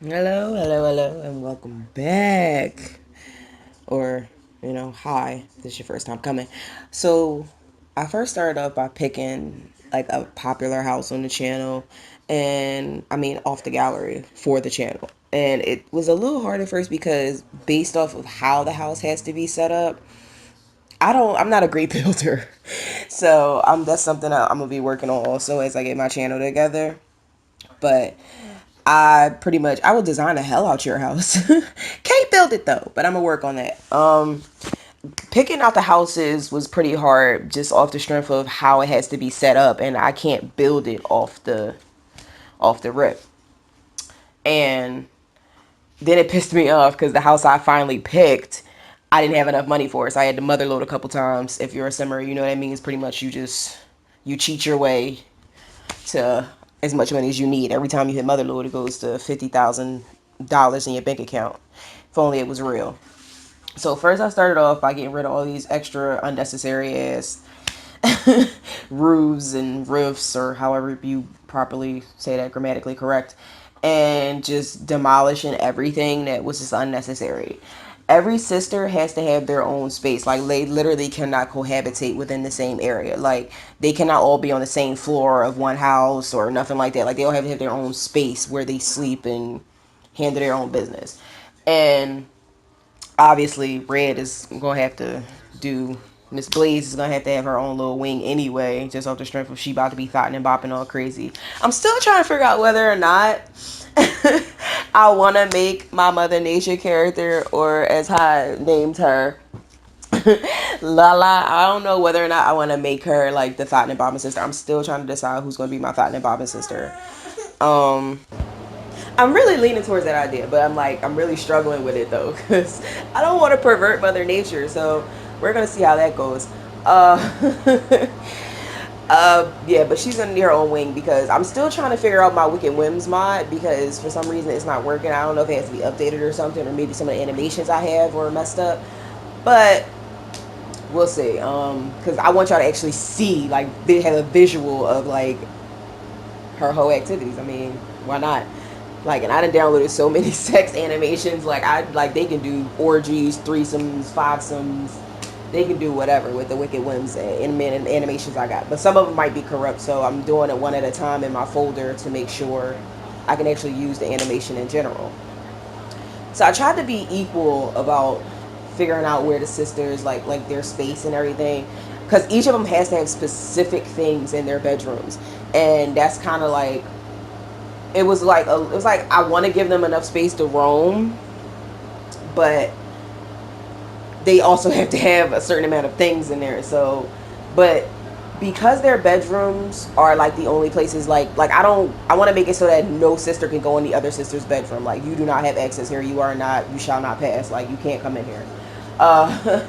Hello, hello, hello, and welcome back. Or, hi, this is your first time coming. So, I first started off by picking like a popular house on the channel, and I mean, off the gallery for the channel. And it was a little hard at first because, based off of how the house has to be set up, I'm not a great builder. So, that's something I'm gonna be working on also as I get my channel together. But I will design the hell out your house. Can't build it though, but I'm gonna work on that. Picking out the houses was pretty hard just off the strength of how it has to be set up, and I can't build it off the rip. And then it pissed me off because the house I finally picked, I didn't have enough money for it, so I had to mother load a couple times. If you're a simmer, you know what I mean. It's pretty much you cheat your way to as much money as you need. Every time you hit mother load, it goes to $50,000 in your bank account. If only it was real. So first, I started off by getting rid of all these extra unnecessary ass roofs and roofs, or however you properly say that grammatically correct, and just demolishing everything that was just unnecessary. Every sister has to have their own space. Like, they literally cannot cohabitate within the same area. Like, they cannot all be on the same floor of one house or nothing like that. Like, they all have to have their own space where they sleep and handle their own business. And obviously, Red is gonna have to do. Miss Blaze is gonna have her own little wing anyway, just off the strength of she about to be thotting and bopping all crazy. I'm still trying to figure out whether or not I want to make my Mother Nature character, or as I named her, Lala. I don't know whether or not I want to make her like the thotting and bopping sister. I'm still trying to decide who's gonna be my thotting and bopping sister. Um, I'm really leaning towards that idea, but I'm really struggling with it though, because I don't want to pervert Mother Nature. So we're gonna see how that goes. Uh, yeah, but she's gonna need her own wing because I'm still trying to figure out my Wicked Whims mod, because for some reason it's not working. I don't know if it has to be updated or something, or maybe some of the animations I have were messed up, but we'll see. Because I want y'all to actually see, like, they have a visual of like her whole activities. I mean, why not? Like, and I done downloaded so many sex animations. Like they can do orgies, threesomes, fivesomes. They can do whatever with the Wicked Whims and animations I got. But some of them might be corrupt, so I'm doing it one at a time in my folder to make sure I can actually use the animation in general. So I tried to be equal about figuring out where the sisters like their space and everything, because each of them has to have specific things in their bedrooms, and that's kind of like it was like I want to give them enough space to roam, but they also have to have a certain amount of things in there. So, but because their bedrooms are like the only places, I want to make it so that no sister can go in the other sister's bedroom. Like, you do not have access here. You shall not pass. Like, you can't come in here. Uh,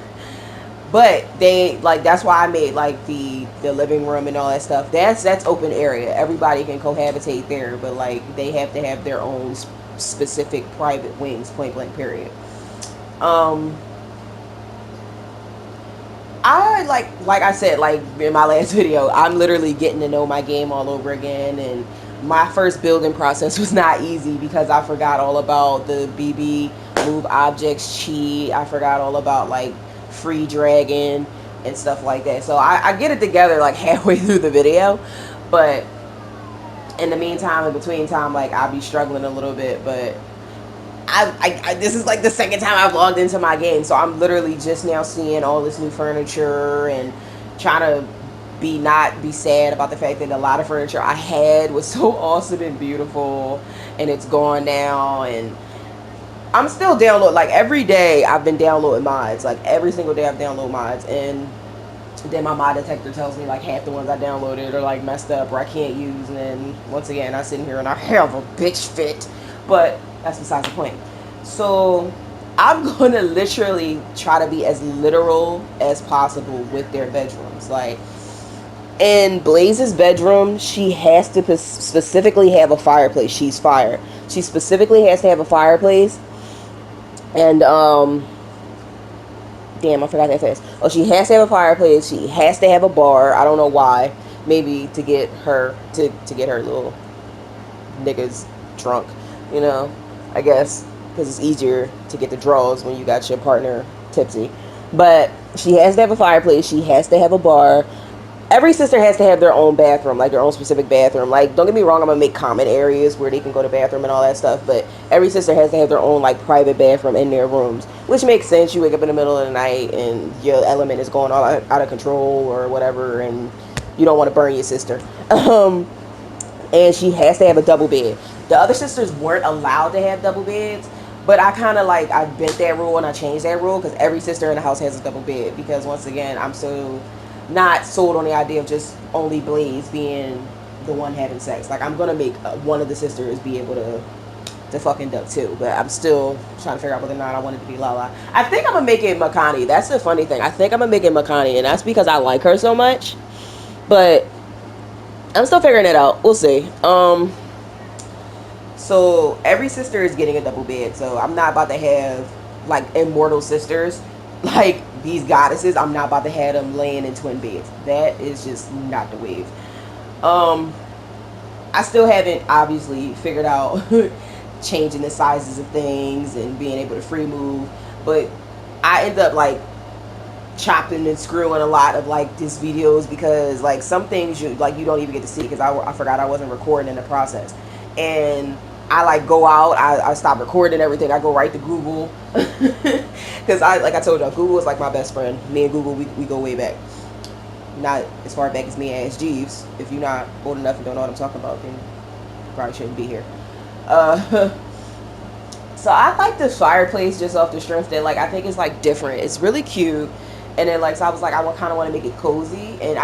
but they like that's why I made like the living room and all that stuff. That's open area. Everybody can cohabitate there, but like they have to have their own specific private wings. Point blank. Period. Um, like I said, like in my last video, I'm literally getting to know my game all over again, and my first building process was not easy because I forgot all about the BB move objects cheat. I forgot all about like free dragon and stuff like that. So I get it together like halfway through the video, but in the meantime, in between time, like I'll be struggling a little bit, but this is like the second time I've logged into my game, so I'm literally just now seeing all this new furniture and trying to not be sad about the fact that a lot of furniture I had was so awesome and beautiful, and it's gone now. And I'm still downloading, like every day I've been downloading mods, like every single day I've downloaded mods, and then my mod detector tells me like half the ones I downloaded are like messed up or I can't use, and then once again I sit in here and I have a bitch fit, but that's besides the point. So I'm gonna literally try to be as literal as possible with their bedrooms. Like, In Blaze's bedroom, she has to specifically have a fireplace. She's fire. She specifically has to have a fireplace. And, damn, I forgot that fast. Oh, she has to have a fireplace. She has to have a bar. I don't know why. Maybe to get her, to get her little niggas drunk, you know, I guess, because it's easier to get the draws when you got your partner tipsy. But she has to have a fireplace. She has to have a bar. Every sister has to have their own bathroom, like their own specific bathroom. Like, don't get me wrong, I'm gonna make common areas where they can go to the bathroom and all that stuff, but every sister has to have their own like private bathroom in their rooms, which makes sense. You wake up in the middle of the night and your element is going all out of control or whatever, and you don't want to burn your sister. And she has to have a double bed. The other sisters weren't allowed to have double beds, but I kind of like, I bent that rule and I changed that rule because every sister in the house has a double bed, because once again, I'm so not sold on the idea of just only Blaze being the one having sex. Like, I'm gonna make one of the sisters be able to fucking duck too, but I'm still trying to figure out whether or not I want it to be Lala. I think I'm gonna make it Makani. That's the funny thing. I think I'm gonna make it Makani, and that's because I like her so much. But I'm still figuring it out. We'll see. So every sister is getting a double bed. So I'm not about to have like immortal sisters, like these goddesses. I'm not about to have them laying in twin beds. That is just not the wave. I still haven't obviously figured out changing the sizes of things and being able to free move, but I end up like chopping and screwing a lot of like these videos, because like some things you like you don't even get to see, because I forgot I wasn't recording in the process, and I like go out, I stop recording everything, I go right to Google because I, like I told y'all, Google is like my best friend. Me and Google, we go way back, not as far back as me and Ash Jeeves. If you're not old enough and don't know what I'm talking about, then you probably shouldn't be here. So I like the fireplace just off the strength that like I think it's like different. It's really cute. And then like, so I was like, I kind of want to make it cozy, and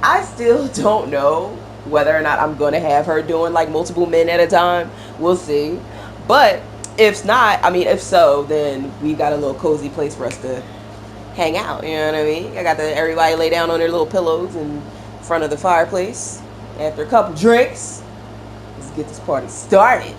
I still don't know whether or not I'm gonna have her doing like multiple men at a time. We'll see. But if not, I mean, if so, then we got a little cozy place for us to hang out. You know what I mean? I got everybody lay down on their little pillows in front of the fireplace after a couple drinks. Let's get this party started.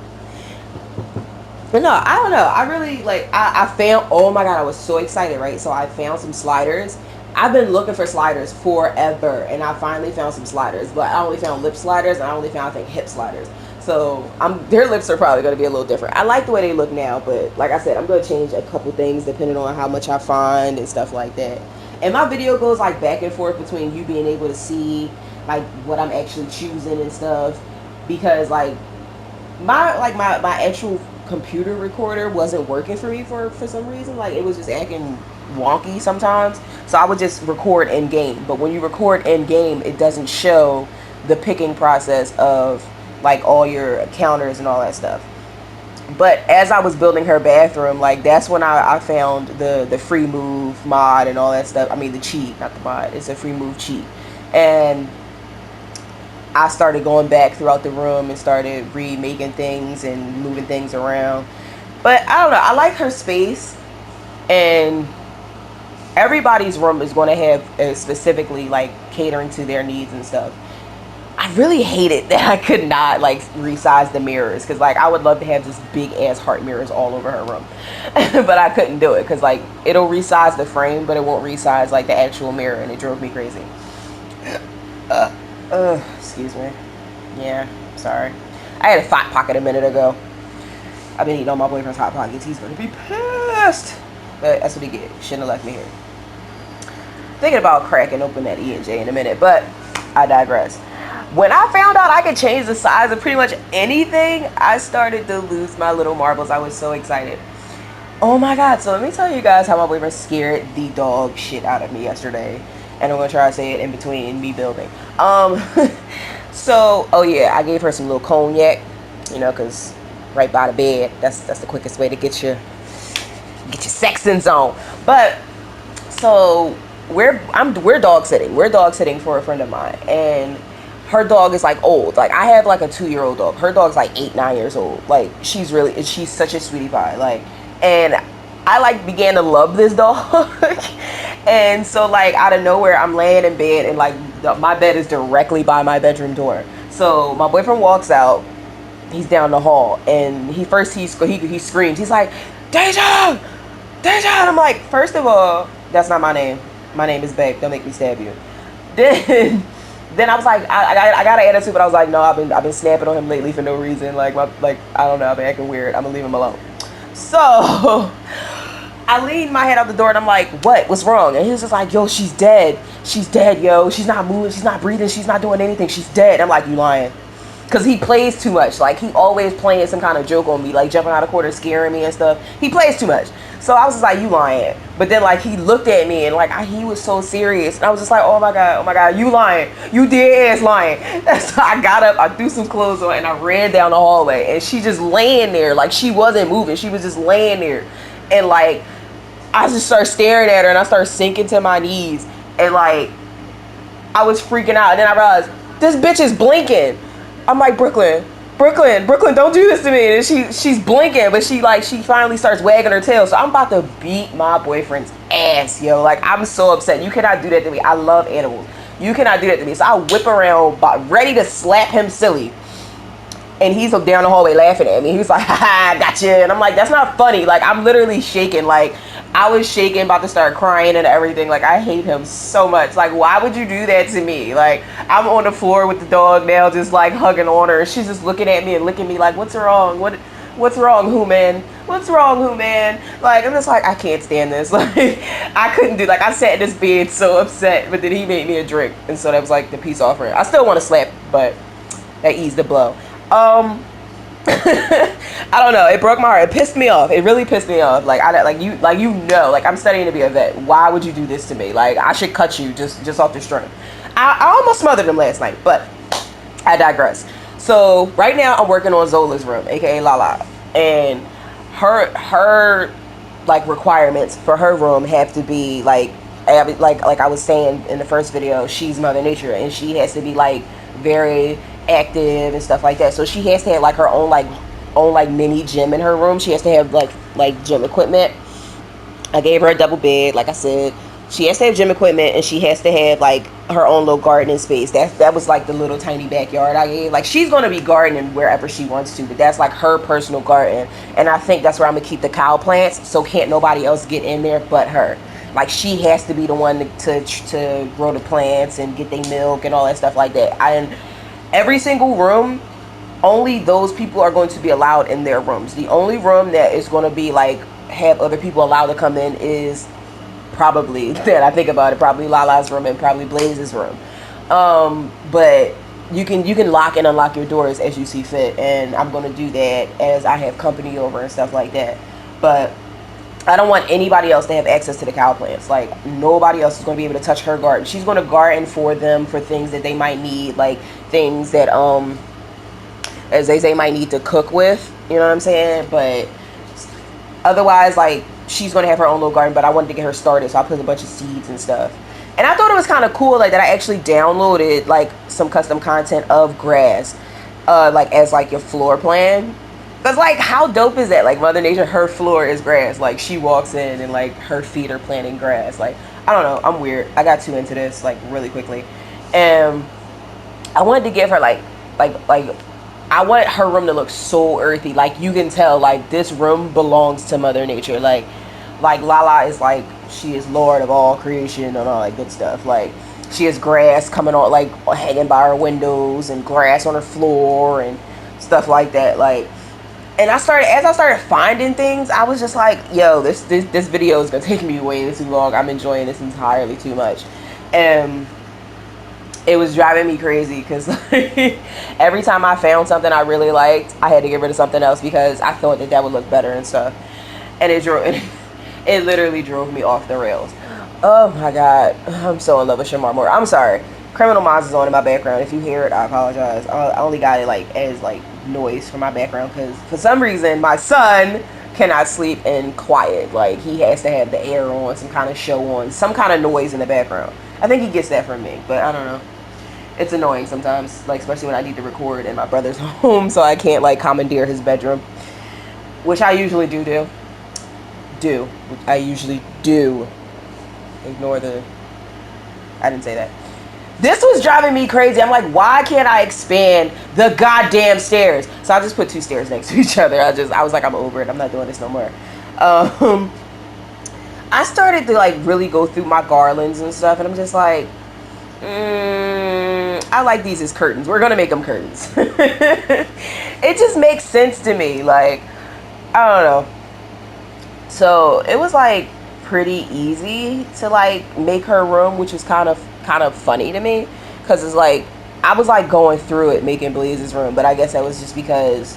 But no, I don't know. I really like, I found, oh my God, I was so excited, right? So I found some sliders. I've been looking for sliders forever, and I finally found some sliders, but I only found lip sliders, and I only found, I think, hip sliders. So their lips are probably going to be a little different. I like the way they look now, but like I said, I'm going to change a couple things depending on how much I find and stuff like that. And my video goes like back and forth between you being able to see like what I'm actually choosing and stuff, because like my actual computer recorder wasn't working for me for some reason. Like, it was just acting wonky sometimes, so I would just record in game. But when you record in game, it doesn't show the picking process of like all your counters and all that stuff. But as I was building her bathroom, like that's when I found the free move mod and all that stuff. I mean the cheat, not the mod, it's a free move cheat. And I started going back throughout the room and started remaking things and moving things around. But I don't know, I like her space, and everybody's room is going to have specifically like catering to their needs and stuff. I really hated that I could not like resize the mirrors, because like I would love to have just big ass heart mirrors all over her room but I couldn't do it because like it'll resize the frame but it won't resize like the actual mirror, and it drove me crazy. Excuse me. Yeah, sorry. I had a Hot Pocket a minute ago. I've been eating all my boyfriend's Hot Pockets. He's gonna be pissed. But that's what he get. Shouldn't have left me here. Thinking about cracking open that E&J in a minute, but I digress. When I found out I could change the size of pretty much anything, I started to lose my little marbles. I was so excited. Oh my God. So let me tell you guys how my boyfriend scared the dog shit out of me yesterday. And I'm gonna try to say it in between me building. So, oh yeah, I gave her some little cognac, you know, cause right by the bed, that's the quickest way to get your sexing zone. But so we're dog sitting. We're dog sitting for a friend of mine, and her dog is like old. Like, I have like a 2-year-old dog. Her dog's like 8-9 years old. Like, she's such a sweetie pie. Like, and I like began to love this dog. And so like out of nowhere, I'm laying in bed and like my bed is directly by my bedroom door. So my boyfriend walks out. He's down the hall, and he screams. He's like, Deja, Deja. And I'm like, first of all, that's not my name. My name is Beck. Don't make me stab you. Then then I was like, I got an attitude, but I was like, no, I've been snapping on him lately for no reason. Like I don't know, I've been acting weird. I'm gonna leave him alone. So I leaned my head out the door and I'm like, what's wrong? And he was just like, yo, she's dead. She's dead, yo. She's not moving. She's not breathing. She's not doing anything. She's dead. I'm like, you lying. Because he plays too much. Like, he always playing some kind of joke on me, like jumping out of quarter, scaring me and stuff. He plays too much. So I was just like, you lying. But then, like, he looked at me and, like, he was so serious. And I was just like, oh my God, you lying. You dead ass lying. So I got up, I threw some clothes on, and I ran down the hallway. And she just laying there. Like, she wasn't moving. She was just laying there. And, like, I just started staring at her, and I started sinking to my knees. And, like, I was freaking out. And then I realized, this bitch is blinking. I'm like, Brooklyn, don't do this to me. And she's blinking, but she finally starts wagging her tail. So I'm about to beat my boyfriend's ass, yo. Like, I'm so upset. You cannot do that to me. I love animals. You cannot do that to me. So I whip around, ready to slap him silly. And he's down the hallway laughing at me. He's like, haha, gotcha. And I'm like, that's not funny. Like, I'm literally shaking. Like, I was shaking, about to start crying and everything. Like, I hate him so much. Like, why would you do that to me? Like, I'm on the floor with the dog now, just like hugging on her. She's just looking at me and licking me like, what's wrong? What's wrong, who man? What's wrong, who man? Like, I'm just like, I can't stand this. Like, I couldn't do, like, I sat in this bed so upset, but then he made me a drink. And so that was like the peace offering. I still want to slap, but that eased the blow. I don't know. It broke my heart. It pissed me off. It really pissed me off. Like, I'm studying to be a vet. Why would you do this to me? Like, I should cut you just off the strength. I almost smothered him last night, but I digress. So right now I'm working on Zola's room, aka Lala, and her like requirements for her room have to be like I was saying in the first video, she's Mother Nature, and she has to be like very active and stuff like that. So she has to have like her own mini gym in her room. She has to have like gym equipment. I gave her a double bed, like I said. She has to have gym equipment, and she has to have like her own little gardening space. That was like the little tiny backyard I gave. Like, she's gonna be gardening wherever she wants to, but that's like her personal garden. And I think that's where I'm gonna keep the cow plants, so can't nobody else get in there but her. Like, she has to be the one to grow the plants and get their milk and all that stuff like that. And every single room, only those people are going to be allowed in their rooms. The only room that is going to be like have other people allowed to come in is probably, that I think about it, probably Lala's room and probably Blaze's room. But you can lock and unlock your doors as you see fit, and I'm going to do that as I have company over and stuff like that. But I don't want anybody else to have access to the cow plants. Like, nobody else is going to be able to touch her garden. She's going to garden for them for things that they might need, like things that as they say, might need to cook with, you know what I'm saying? But otherwise, like, she's going to have her own little garden, but I wanted to get her started, so I put a bunch of seeds and stuff. And I thought it was kind of cool, like, that I actually downloaded like some custom content of grass, like as like your floor plan. Because, like, how dope is that? Like, Mother Nature, her floor is grass. Like, she walks in and, like, her feet are planting grass. Like, I don't know. I'm weird. I got too into this, like, really quickly. And I wanted to give her, like, I wanted her room to look so earthy. Like, you can tell, like, this room belongs to Mother Nature. Like Lala is, like, she is Lord of all creation and all that good stuff. Like, she has grass coming on, like, hanging by her windows and grass on her floor and stuff like that. Like, and as I started finding things, I was just like, yo, this video is gonna take me way too long. I'm enjoying this entirely too much. And it was driving me crazy because like, every time I found something I really liked, I had to get rid of something else because I thought that would look better and stuff. And it literally drove me off the rails. Oh my God, I'm so in love with Shamar Moore. I'm sorry. Criminal Minds is on in my background. If you hear it, I apologize. I only got it like as like noise for my background because for some reason my son cannot sleep in quiet. Like, he has to have the air on, some kind of show on, some kind of noise in the background. I think he gets that from me, but I don't know. It's annoying sometimes, like, especially when I need to record in my brother's home, so I can't like commandeer his bedroom, which I usually do. I usually do. Ignore the, I didn't say that. This was driving me crazy. I'm like, why can't I expand the goddamn stairs? So I just put 2 stairs next to each other. I was like, I'm over it. I'm not doing this no more. I started to like really go through my garlands and stuff, and I'm just like, I like these as curtains. We're gonna make them curtains. It just makes sense to me. Like, I don't know. So it was like pretty easy to like make her room, which is kind of funny to me, because it's like I was like going through it making Blaze's room, but I guess that was just because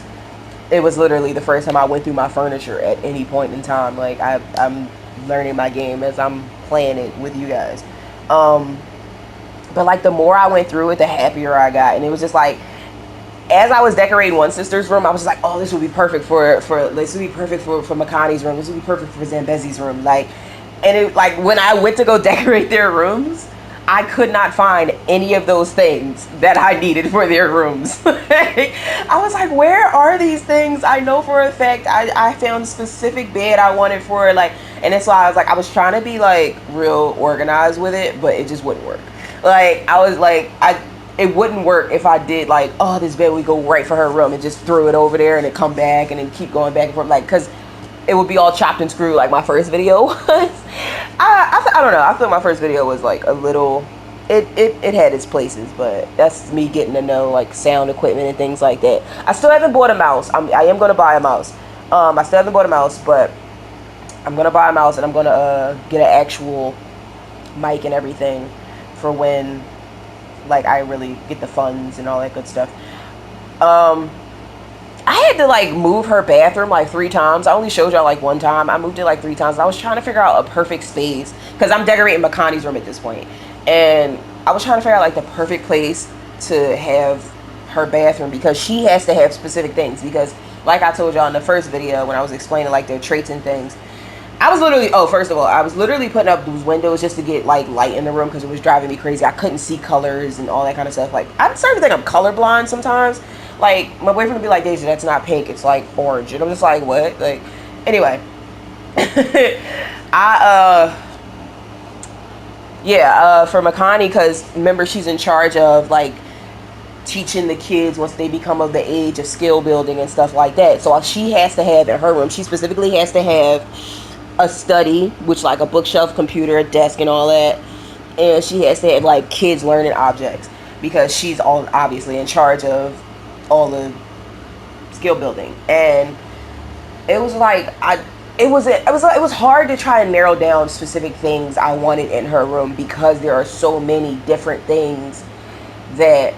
it was literally the first time I went through my furniture at any point in time. Like I'm learning my game as I'm playing it with you guys. But like the more I went through it, the happier I got, and it was just like, as I was decorating one sister's room, I was just like, oh, this would be perfect for this would be perfect for Makani's room. This would be perfect for Zambezi's room. Like, and it like when I went to go decorate their rooms, I could not find any of those things that I needed for their rooms. I was like, where are these things? I know for a fact I found a specific bed I wanted for it, like, and that's why I was like, I was trying to be like real organized with it, but it just wouldn't work. Like, I was like, it wouldn't work if I did like, oh, this bed would go right for her room, and just threw it over there and then come back and then keep going back and forth, like, because it would be all chopped and screwed like my first video was. I don't know. I feel my first video was like a little, it had its places, but that's me getting to know like sound equipment and things like that. I still haven't bought a mouse. I am going to buy a mouse. I still haven't bought a mouse, but I'm going to buy a mouse, and I'm going to get an actual mic and everything for when like I really get the funds and all that good stuff. I had to like move her bathroom like 3 times. I only showed y'all like 1 time. I moved it like 3 times. I was trying to figure out a perfect space, because I'm decorating Makani's room at this point, and I was trying to figure out like the perfect place to have her bathroom, because she has to have specific things. Because like I told y'all in the first video when I was explaining like their traits and things, I was literally, first of all, I was literally putting up those windows just to get like light in the room, because it was driving me crazy. I couldn't see colors and all that kind of stuff. Like, I'm starting to think I'm colorblind sometimes. Like, my boyfriend would be like, Deja, that's not pink, it's like orange. And I'm just like, what? Like, anyway. For Makani, because remember, she's in charge of like teaching the kids once they become of the age of skill building and stuff like that. So she has to have in her room, she specifically has to have a study, which like a bookshelf, computer, a desk, and all that. And she has to have like kids learning objects, because she's all obviously in charge of all the skill building. And it was like it was hard to try and narrow down specific things I wanted in her room, because there are so many different things that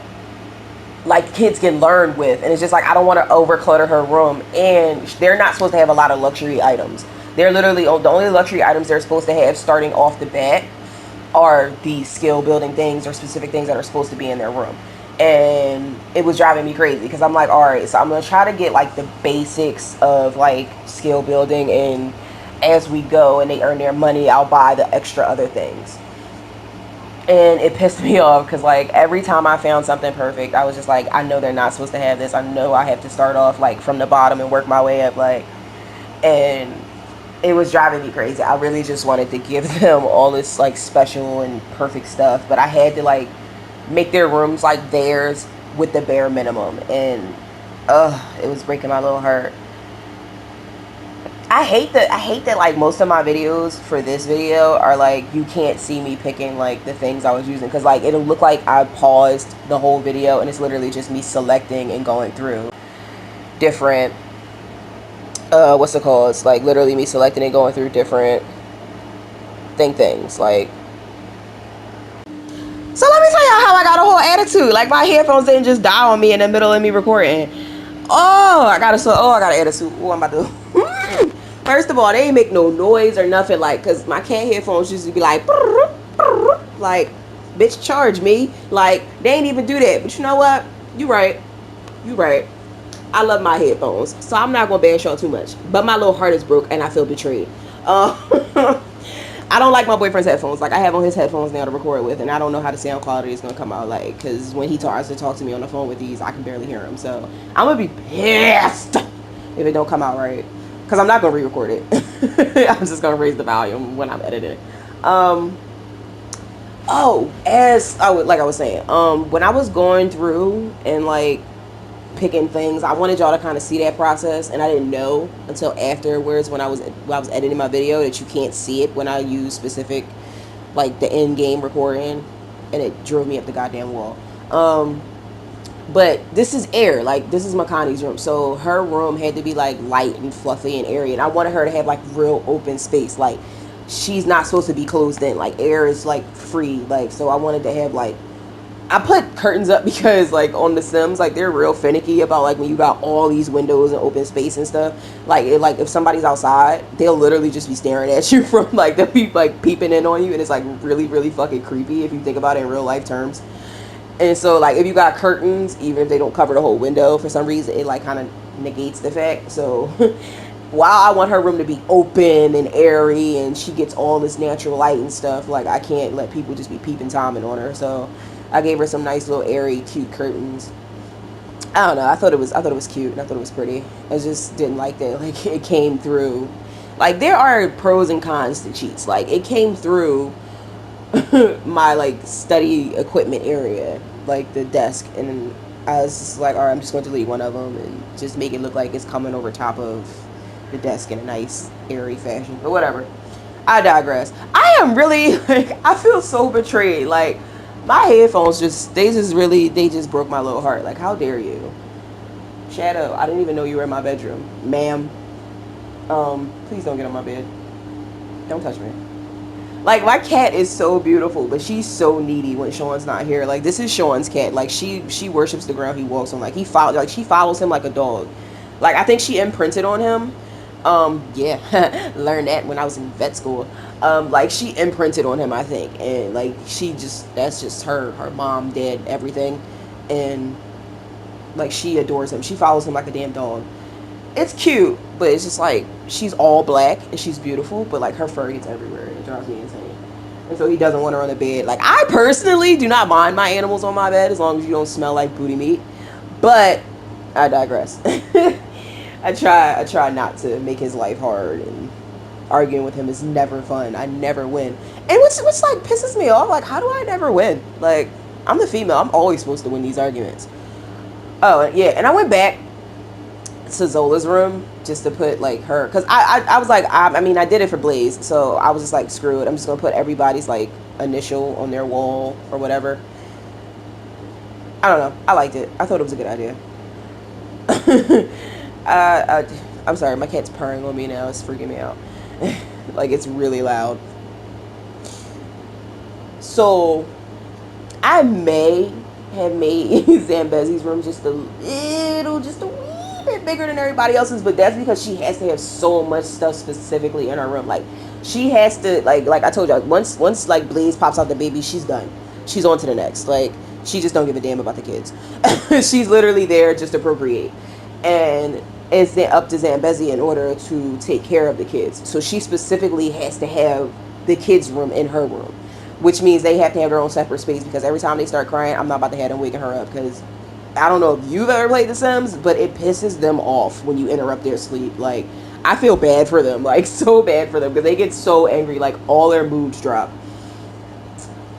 like kids can learn with, and it's just like I don't want to overclutter her room, and they're not supposed to have a lot of luxury items. They're literally the only luxury items they're supposed to have starting off the bat are the skill building things or specific things that are supposed to be in their room. And it was driving me crazy, because I'm like, all right, so I'm gonna try to get like the basics of like skill building, and as we go and they earn their money, I'll buy the extra other things. And it pissed me off, because like every time I found something perfect, I was just like, I know they're not supposed to have this. I know I have to start off like from the bottom and work my way up, like, and it was driving me crazy. I really just wanted to give them all this like special and perfect stuff, but I had to like make their rooms like theirs with the bare minimum, and it was breaking my little heart. I hate that like most of my videos for this video are like, you can't see me picking like the things I was using, because like it'll look like I paused the whole video, and it's literally just me selecting and going through different what's it called? It's like literally me selecting and going through different things like. So let me tell y'all how I got a whole attitude. Like, my headphones didn't just die on me in the middle of me recording. I got an attitude. Oh, I'm about to. First of all, they ain't make no noise or nothing, like, cause my cat headphones used to be like, like, bitch, charge me. Like, they ain't even do that. But you know what? You right. I love my headphones, so I'm not gonna bash y'all too much. But my little heart is broke, and I feel betrayed. I don't like my boyfriend's headphones. Like, I have on his headphones now to record with, and I don't know how the sound quality is gonna come out like, because when he tries to talk to me on the phone with these, I can barely hear him. So I'm gonna be pissed if it don't come out right, because I'm not gonna re-record it. I'm just gonna raise the volume when I'm editing. Oh, like I was saying, when I was going through and like picking things, I wanted y'all to kind of see that process, and I didn't know until afterwards when I was editing my video that you can't see it when I use specific like the in game recording, and it drove me up the goddamn wall. But this is air, like this is Makani's room, so her room had to be like light and fluffy and airy, and I wanted her to have like real open space, like she's not supposed to be closed in, like air is like free, like so I wanted to have like I put curtains up because like on The Sims, like they're real finicky about like when you got all these windows and open space and stuff. Like if somebody's outside, they'll literally just be staring at you from like they'll be like peeping in on you, and it's like really really fucking creepy if you think about it in real life terms. And so like if you got curtains, even if they don't cover the whole window for some reason, it like kind of negates the fact. So while I want her room to be open and airy and she gets all this natural light and stuff, like I can't let people just be peeping timing on her. So I gave her some nice little airy, cute curtains. I don't know. I thought it was cute and I thought it was pretty. I just didn't like that. Like it came through. Like there are pros and cons to cheats. Like it came through my like study equipment area, like the desk, and I was just like, all right, I'm just going to delete one of them and just make it look like it's coming over top of the desk in a nice airy fashion. But whatever. I digress. I am really like I feel so betrayed. Like my headphones they just broke my little heart. Like how dare you, Shadow? I didn't even know you were in my bedroom, ma'am. Please don't get on my bed. Don't touch me. Like my cat is so beautiful, but she's so needy when Sean's not here. Like this is Sean's cat. Like she worships the ground he walks on. Like she follows him like a dog. Like I think she imprinted on him. Yeah, learned that when I was in vet school. Like she imprinted on him, I think, and like that's just her mom did everything, and like she adores him. She follows him like a damn dog. It's cute, but it's just like she's all black and she's beautiful, but like her fur gets everywhere and it drives me insane. And so he doesn't want her on the bed. Like I personally do not mind my animals on my bed as long as you don't smell like booty meat. But I digress. I try not to make his life hard, and arguing with him is never fun. I never win. And which like pisses me off, like how do I never win? Like I'm the female. I'm always supposed to win these arguments. Oh yeah, and I went back to Zola's room just to put like her, because I was like I mean I did it for Blaze, so I was just like screw it, I'm just gonna put everybody's like initial on their wall or whatever. I don't know, I liked it. I thought it was a good idea. I'm sorry, my cat's purring on me now. It's freaking me out. Like it's really loud. So I may have made Zambezi's room just a wee bit bigger than everybody else's, but that's because she has to have so much stuff specifically in her room. Like she has to like I told you, once like Blaze pops out the baby, she's done. She's on to the next. Like she just don't give a damn about the kids. She's literally there just to procreate, and it's up to Zambezi in order to take care of the kids. So she specifically has to have the kids' room in her room, which means they have to have their own separate space, because every time they start crying, I'm not about to have them waking her up, because I don't know if you've ever played The Sims, but it pisses them off when you interrupt their sleep. Like, I feel bad for them, like, so bad for them, because they get so angry, like, all their moods drop.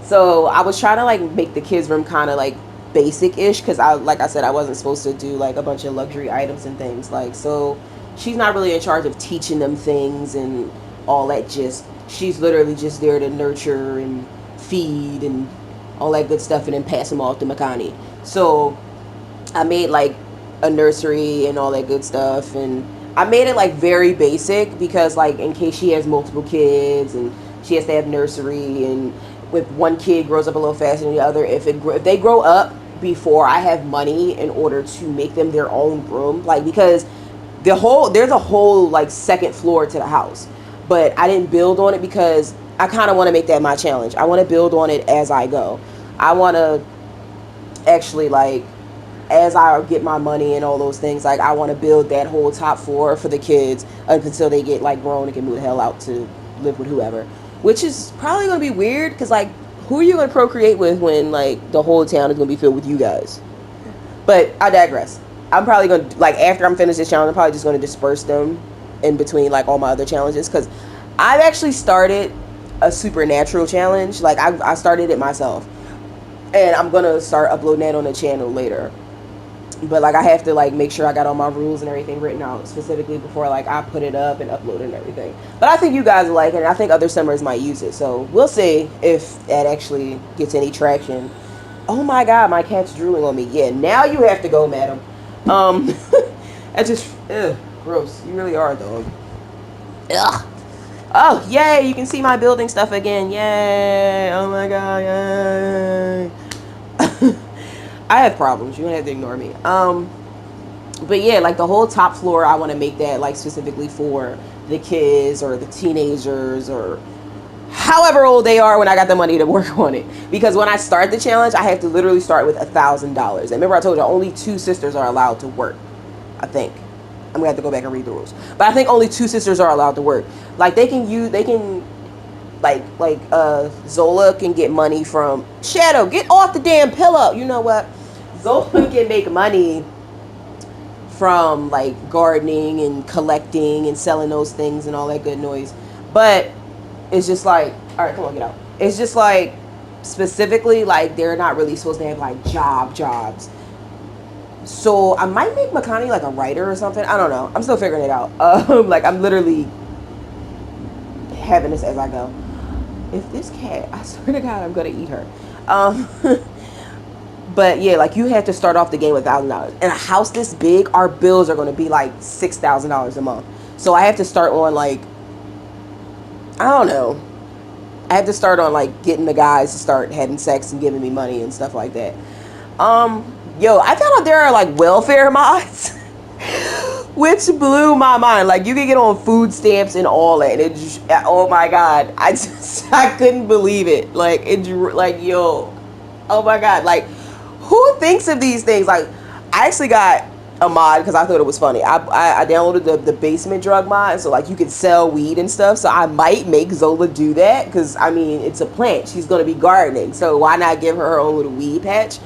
So I was trying to, like, make the kids' room kind of, like, basic-ish, because like I said, I wasn't supposed to do, like, a bunch of luxury items and things, like, so she's not really in charge of teaching them things and all that. Just she's literally just there to nurture and feed and all that good stuff, and then pass them off to Makani. So I made like a nursery and all that good stuff, and I made it like very basic, because like in case she has multiple kids and she has to have nursery, and if one kid grows up a little faster than the other, if they grow up before I have money in order to make them their own room, like, because there's a whole like second floor to the house, but I didn't build on it because I kind of want to make that my challenge. I want to build on it as I go. I want to actually, like, as I get my money and all those things, like, I want to build that whole top floor for the kids until they get like grown and can move the hell out to live with whoever, which is probably gonna be weird, because like, who are you gonna procreate with when like the whole town is gonna be filled with you guys? But I digress. I'm probably gonna, like, after I'm finished this challenge, I'm probably just gonna disperse them in between like all my other challenges, because I've actually started a supernatural challenge. Like I started it myself, and I'm gonna start uploading that on the channel later. But like I have to like make sure I got all my rules and everything written out specifically before like I put it up and upload it and everything. But I think you guys will like it, and I think other summers might use it. So we'll see if that actually gets any traction. Oh my god, my cat's drooling on me. Yeah, now you have to go, madam. Um, that's just gross. You really are, dog. Ugh. Oh, yay! You can see my building stuff again. Yay! Oh my god, yay! I have problems. You don't have to ignore me. But yeah, like the whole top floor, I want to make that like specifically for the kids or the teenagers or however old they are when I got the money to work on it. Because when I start the challenge, I have to literally start with $1,000. And remember, I told you only 2 sisters are allowed to work. I think I'm gonna have to go back and read the rules, but I think only 2 sisters are allowed to work. Like they can Zola can get money from Shadow. Get off the damn pillow. You know what? Zola can make money from like gardening and collecting and selling those things and all that good noise. But it's just like, all right, come on, get out. It's just like specifically like they're not really supposed to have like jobs. So I might make Makani like a writer or something. I don't know. I'm still figuring it out. Like I'm literally having this as I go. If this cat, I swear to God, I'm gonna eat her. But yeah, like you have to start off the game with $1,000. In a house this big, our bills are gonna be like $6,000 a month. So I have to start on like, I don't know. I have to start on like getting the guys to start having sex and giving me money and stuff like that. Yo, I found out there are like welfare mods, which blew my mind. Like you can get on food stamps and all that. And it just, oh my god, I couldn't believe it. Like yo, oh my god, like who thinks of these things? Like I actually got a mod because I thought it was funny. I downloaded the basement drug mod, so like you can sell weed and stuff. So I might make Zola do that because I mean it's a plant. She's gonna be gardening, so why not give her own little weed patch?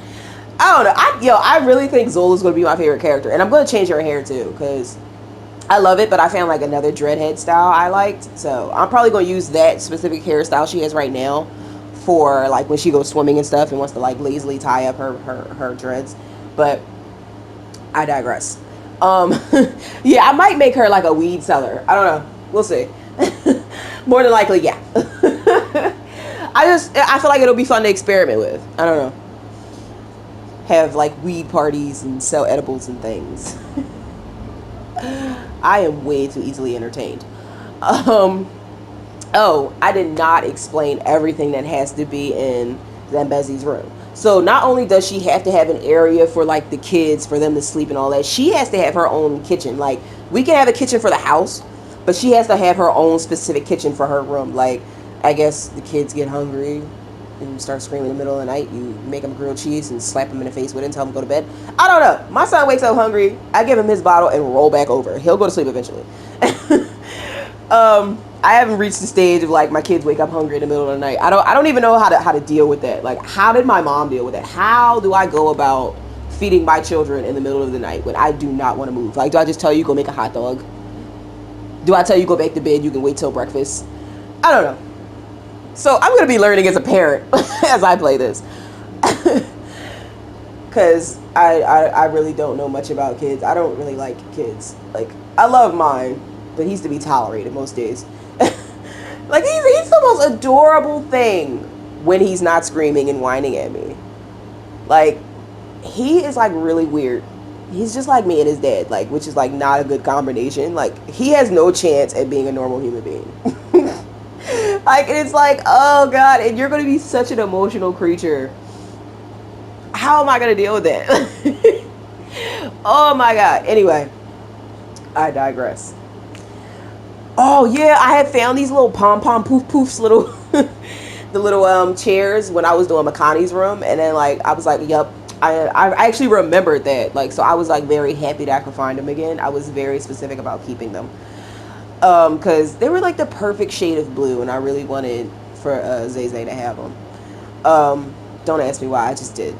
I don't know. I really think Zola's gonna be my favorite character, and I'm gonna change her hair too because I love it. But I found like another dreadhead style I liked, so I'm probably gonna use that specific hairstyle she has right now for like when she goes swimming and stuff and wants to like lazily tie up her dreads. But I digress. Yeah, I might make her like a weed seller. I don't know. We'll see. More than likely, yeah. I feel like it'll be fun to experiment with. I don't know. Have like weed parties and sell edibles and things. I am way too easily entertained. Oh, I did not explain everything that has to be in Zambezi's room. So not only does she have to have an area for like the kids for them to sleep and all that, she has to have her own kitchen. Like we can have a kitchen for the house, but she has to have her own specific kitchen for her room. Like I guess the kids get hungry and start screaming in the middle of the night, you make them grilled cheese and slap them in the face with it and tell them to go to bed. I don't know. My son wakes up hungry. I give him his bottle and roll back over. He'll go to sleep eventually. I haven't reached the stage of like my kids wake up hungry in the middle of the night. I don't even know how to deal with that. Like how did my mom deal with that? How do I go about feeding my children in the middle of the night when I do not want to move? Like do I just tell you go make a hot dog? Do I tell you go back to bed, you can wait till breakfast? I don't know. So I'm going to be learning as a parent as I play this. Because I really don't know much about kids. I don't really like kids. Like, I love mine, but he's to be tolerated most days. Like, he's the most adorable thing when he's not screaming and whining at me. Like, he is, like, really weird. He's just like me and his dad, like, which is, like, not a good combination. Like, he has no chance at being a normal human being. Like, it's like, oh god, and you're gonna be such an emotional creature. How am I gonna deal with that? Oh my god. Anyway, I digress. Oh yeah, I had found these little pom poof poofs, little the little chairs when I was doing Makani's room, and then like I was like, yep. I actually remembered that, like, so I was like very happy that I could find them again. I was very specific about keeping them. Because they were like the perfect shade of blue, and I really wanted for Zay to have them. Don't ask me why, I just did.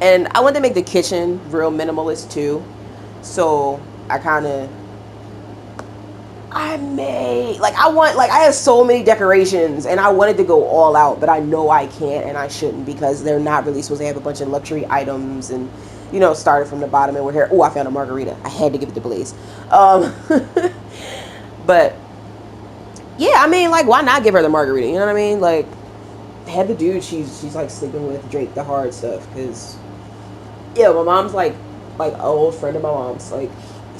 And I wanted to make the kitchen real minimalist too, so I kind of I made like I have so many decorations and I wanted to go all out, but I know I can't and I shouldn't because they're not really supposed to have a bunch of luxury items and started from the bottom and we're here. Oh, I found a margarita. I had to give it to Blaze. Um, but yeah, I mean, like, why not give her the margarita? You know what I mean? Like, have the dude she's like sleeping with drink the hard stuff because yeah, my mom's like an old friend of my mom's. Like,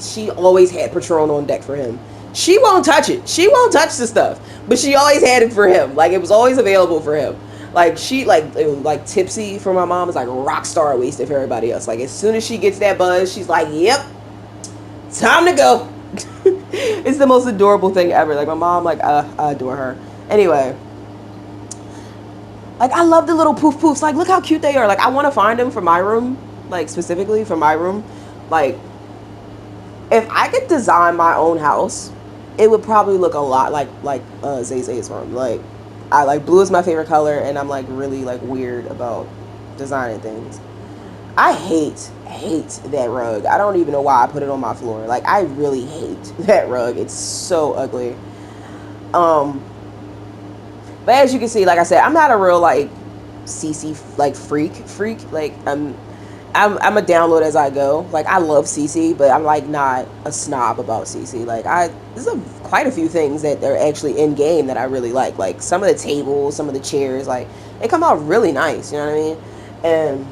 she always had Patron on deck for him. She won't touch it. She won't touch the stuff, but she always had it for him. Like, it was always available for him. Like, she like tipsy for my mom is like rock star wasted for everybody else. Like, as soon as she gets that buzz, she's like, "Yep, time to go." It's the most adorable thing ever. Like, my mom, like, I adore her. Anyway, like, I love the little poof poofs. Like, look how cute they are. Like, I want to find them for my room. Like, specifically for my room. Like, if I could design my own house, it would probably look a lot like Zay Zay's room. Like, I like blue is my favorite color, and I'm like really like weird about designing things. I hate that rug. I don't even know why I put it on my floor. Like, I really hate that rug. It's so ugly. Um, but as you can see, like I said, I'm not a real like CC like freak. Like, I'm a download as I go. Like, I love CC, but I'm like not a snob about CC. Like, there's quite a few things that are actually in game that I really like. Like, some of the tables, some of the chairs, like, they come out really nice. You know what I mean? And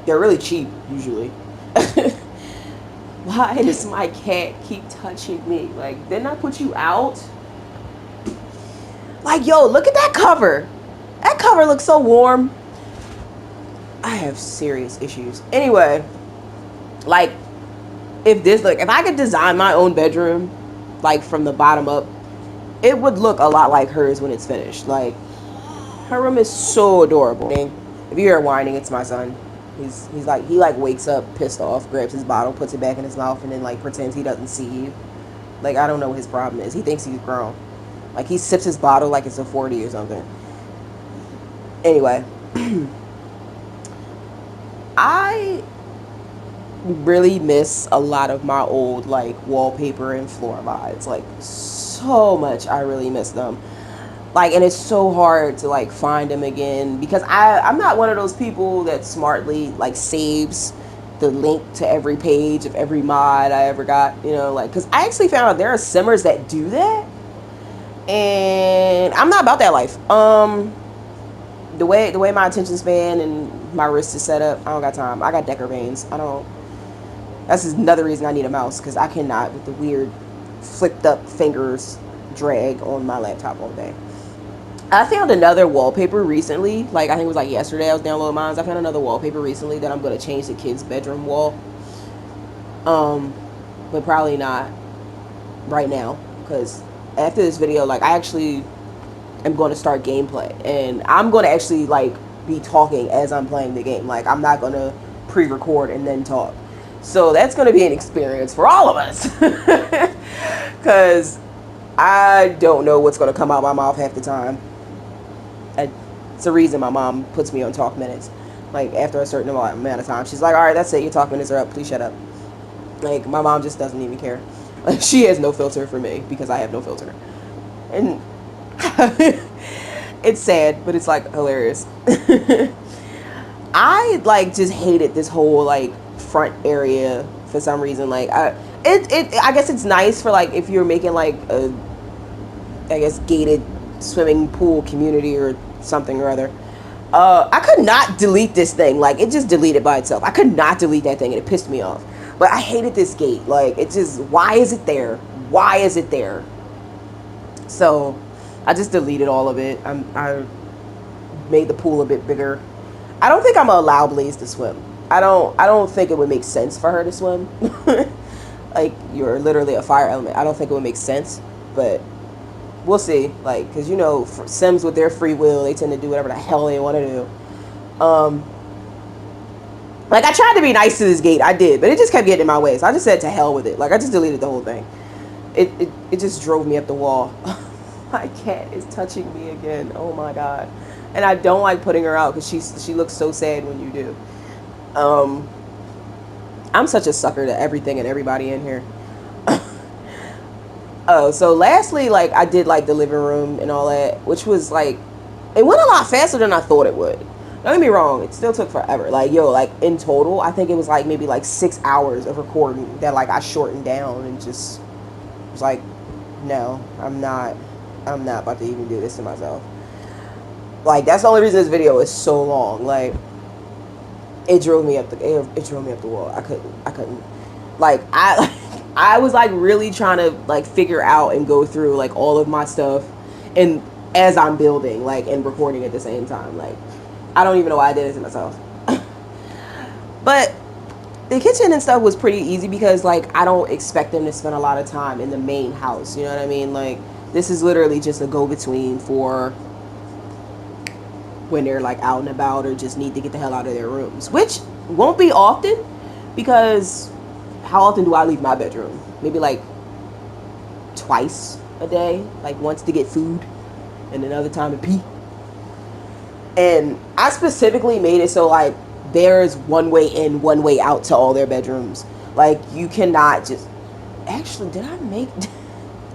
they're really cheap usually. Why does my cat keep touching me? Like, didn't I put you out? Like, yo, look at that cover. That cover looks so warm. I have serious issues. Anyway, like, if I could design my own bedroom, like, from the bottom up, it would look a lot like hers when it's finished. Like, her room is so adorable. If you hear whining, it's my son. He's like, he like wakes up pissed off, grabs his bottle, puts it back in his mouth, and then like pretends he doesn't see you. Like, I don't know what his problem is. He thinks he's grown. Like, he sips his bottle like it's a 40 or something. Anyway, I really miss a lot of my old like wallpaper and floor vibes. Like, so much. I really miss them. Like, and it's so hard to like find them again because I'm not one of those people that smartly like saves the link to every page of every mod I ever got, like, because I actually found out there are simmers that do that, and I'm not about that life. The way my attention span and my wrist is set up, I don't got time. I got Decker veins. I don't. That's another reason I need a mouse because I cannot with the weird flipped up fingers drag on my laptop all day. I found another wallpaper recently. Like, I think it was like yesterday I was downloading mine. I found another wallpaper recently that I'm going to change the kids' bedroom wall. But probably not right now. Because after this video, like, I actually am going to start gameplay. And I'm going to actually, like, be talking as I'm playing the game. Like, I'm not going to pre-record and then talk. So that's going to be an experience for all of us. Because I don't know what's going to come out my mouth half the time. It's the reason my mom puts me on talk minutes. Like, after a certain amount of time, she's like, all right, that's it, your talk minutes are up, please shut up. Like, my mom just doesn't even care. Like, she has no filter for me because I have no filter. And it's sad, but it's like hilarious. I like just hated this whole like front area for some reason. Like, I guess it's nice for like if you're making like a, I guess, gated swimming pool community or something or other. I could not delete this thing. Like, it just deleted by itself. I could not delete that thing and it pissed me off. But I hated this gate. Like, it just, why is it there? Why is it there? So I just deleted all of it. I made the pool a bit bigger. I don't think I'm gonna allow Blaze to swim. I don't think it would make sense for her to swim. Like, you're literally a fire element. I don't think it would make sense, but we'll see. Like, because Sims with their free will, they tend to do whatever the hell they want to do. Like, I tried to be nice to this gate, I did, but it just kept getting in my way. So I just said to hell with it. Like, I just deleted the whole thing. It just drove me up the wall. My cat is touching me again. Oh my god. And I don't like putting her out because she looks so sad when you do. I'm such a sucker to everything and everybody in here. Oh, so lastly, like I did like the living room and all that, which was like it went a lot faster than I thought it would. Don't get me wrong, it still took forever. Like yo, like in total, I think it was like maybe like 6 hours of recording that like I shortened down and just was like, no, I'm not about to even do this to myself. Like that's the only reason this video is so long. Like it drove me up the wall. I couldn't like I I was like really trying to like figure out and go through like all of my stuff and as I'm building like and recording at the same time. Like I don't even know why I did it to myself. But the kitchen and stuff was pretty easy because like I don't expect them to spend a lot of time in the main house, you know what I mean? Like this is literally just a go between for when they're like out and about or just need to get the hell out of their rooms, which won't be often because how often do I leave my bedroom? Maybe like twice a day, like once to get food and another time to pee. And I specifically made it so like there's one way in, one way out to all their bedrooms. Like you cannot just actually did I make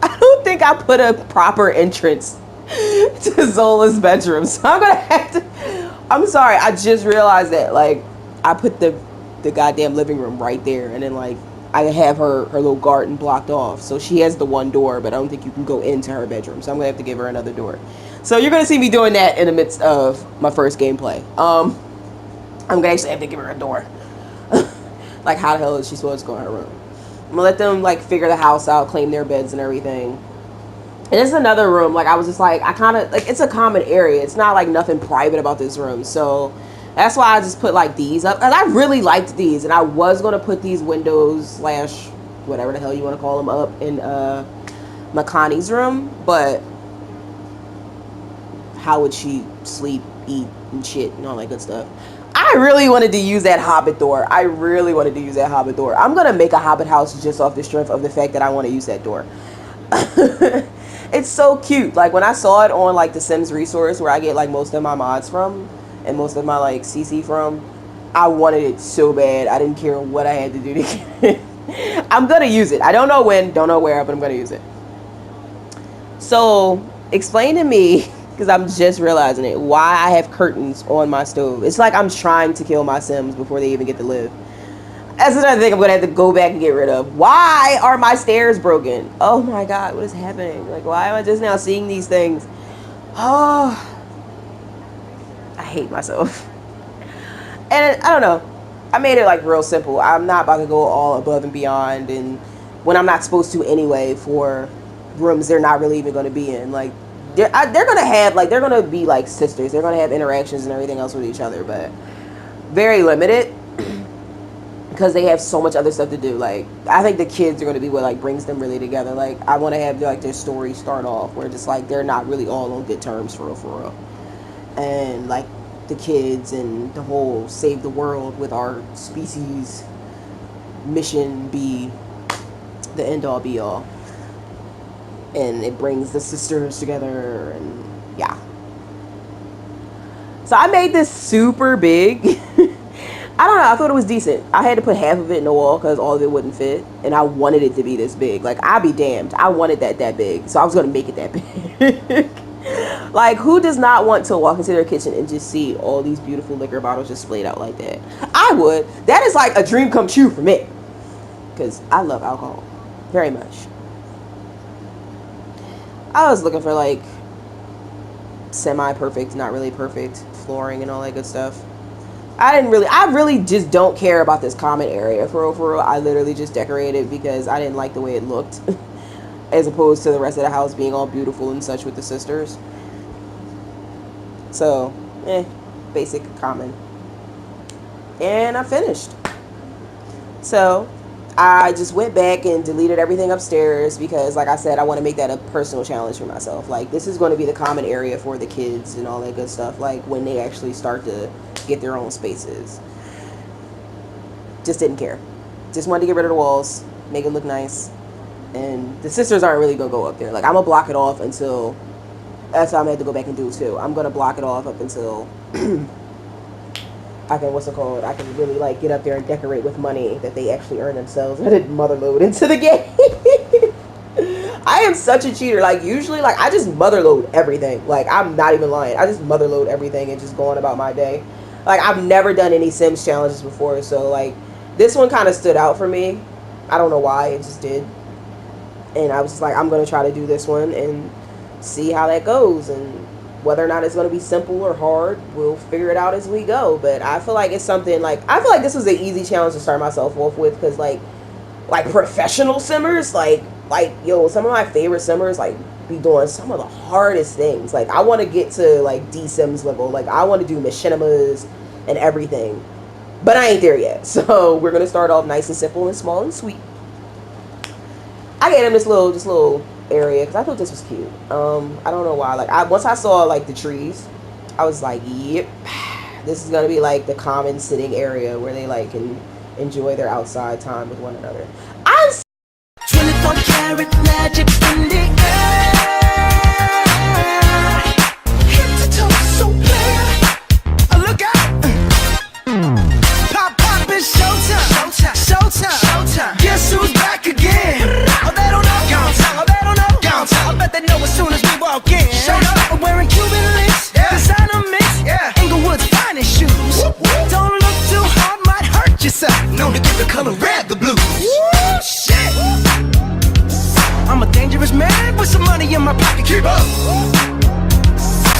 I don't think I put a proper entrance to Zola's bedroom. So I'm gonna have to I'm sorry, I just realized that like I put the goddamn living room right there and then like I have her little garden blocked off. So she has the one door, but I don't think you can go into her bedroom. So I'm gonna have to give her another door. So you're gonna see me doing that in the midst of my first gameplay. I'm gonna actually have to give her a door. Like how the hell is she supposed to go in her room? I'm gonna let them like figure the house out, claim their beds and everything. And it's another room. Like I was just like I kind of like it's a common area. It's not like nothing private about this room. So that's why I just put like these up. And I really liked these, and I was gonna put these windows slash whatever the hell you want to call them up in Makani's room, but how would she sleep, eat, and shit and all that good stuff? I really wanted to use that Hobbit door. I'm gonna make a Hobbit house just off the strength of the fact that I want to use that door. It's so cute. Like when I saw it on like the Sims resource where I get like most of my mods from and most of my like CC from, I wanted it so bad. I didn't care what I had to do to get it. I'm gonna use it. I don't know when, don't know where, but I'm gonna use it. So explain to me, because I'm just realizing it, why I have curtains on my stove. It's like I'm trying to kill my Sims before they even get to live. That's another thing I'm gonna have to go back and get rid of. Why are my stairs broken? Oh my god, what is happening? Like, why am I just now seeing these things? Oh, I hate myself. And I don't know. I made it like real simple. I'm not about to go all above and beyond, and when I'm not supposed to anyway for rooms they're not really even going to be in. Like they're gonna have like they're gonna be like sisters. They're gonna have interactions and everything else with each other, but very limited. Because they have so much other stuff to do. Like I think the kids are going to be what like brings them really together. Like I want to have like their story start off where just like they're not really all on good terms for real, and like the kids and the whole save the world with our species mission be the end all be all, and it brings the sisters together and yeah. So I made this super big. I don't know. I thought it was decent. I had to put half of it in the wall because all of it wouldn't fit, and I wanted it to be this big. Like I'll be damned. I wanted that big, so I was gonna make it that big. Like who does not want to walk into their kitchen and just see all these beautiful liquor bottles just splayed out like that? I would. That is like a dream come true for me, because I love alcohol very much. I was looking for like semi-perfect, not really perfect flooring and all that good stuff. I really just don't care about this common area for real. I literally just decorated because I didn't like the way it looked as opposed to the rest of the house being all beautiful and such with the sisters. So, basic common. And I finished. So, I just went back and deleted everything upstairs because, like I said, I want to make that a personal challenge for myself. Like, this is going to be the common area for the kids and all that good stuff. Like, when they actually start to get their own spaces. Just didn't care. Just wanted to get rid of the walls, make it look nice. And the sisters aren't really going to go up there. Like, I'm going to block it off until... That's what I'm going to have to go back and do, too. I'm going to block it off up until... I can really like get up there and decorate with money that they actually earn themselves. I didn't mother load into the game. I am such a cheater. Like usually, like I just mother load everything. Like I'm not even lying. I just mother load everything and just go on about my day. Like I've never done any Sims challenges before, so like this one kind of stood out for me. I don't know why, it just did. And I was just like, I'm gonna try to do this one and see how that goes, and whether or not it's gonna be simple or hard, we'll figure it out as we go. But I feel like it's something like I feel like this was an easy challenge to start myself off with, because like professional simmers, like yo, some of my favorite simmers like be doing some of the hardest things. Like I want to get to like D Sims level. Like I want to do machinimas and everything, but I ain't there yet. So we're gonna start off nice and simple and small and sweet. I gave him this little area because I thought this was cute. I don't know why. Like once I saw like the trees, I was like, yep, this is gonna be like the common sitting area where they like can enjoy their outside time with one another. I'm 24 karat magic in the air. Hit the toe so clear. Look out! Pop, it's showtime. Showtime. Guess who's back again? Oh, they don't know. Gone tell. I bet they know as soon as we walk in. Showed up. I'm wearing Cuban links. Yeah. Designer mix. Yeah. Inglewood's finest shoes. Whoop, whoop. Don't look too hard, might hurt yourself. Known to give the color red the blues. Woo, shit. I'm a dangerous man with some money in my pocket. Keep up.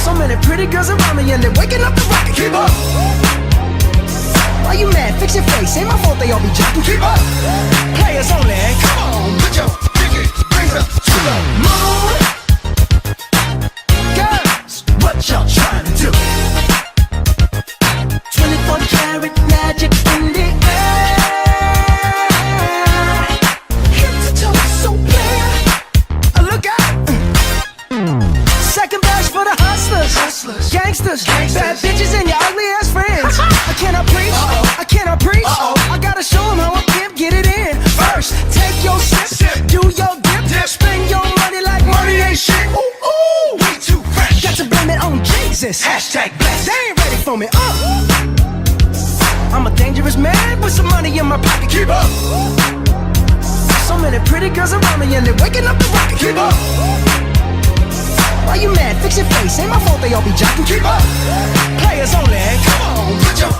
So many pretty girls around me and they're waking up the rocket. Keep up. Why you mad? Fix your face. Ain't my fault they all be jacking. Keep up. Players only. Come on, put your pinky rings up to the moon. Girls, what y'all trying to do? 24 karat magic in the air. Hit the toe so clear. Look out. Second best for the hustlers. Gangsters. Bad bitches and your ugly ass friends. I cannot preach. I cannot preach. I gotta show them how a pimp get it in. First, take your sip. Do your dip. Spend your money like money ain't shit. Ooh, we too fresh. Got to blame it on Jesus. Hashtag blessed. They ain't ready for me. I'm a dangerous man with some money in my pocket. Keep up. So many pretty girls around me and they're waking up the rocket. Keep up. Why you mad? Fix your face. Ain't my fault they all be jocking. Keep up. Players only. Come on, put your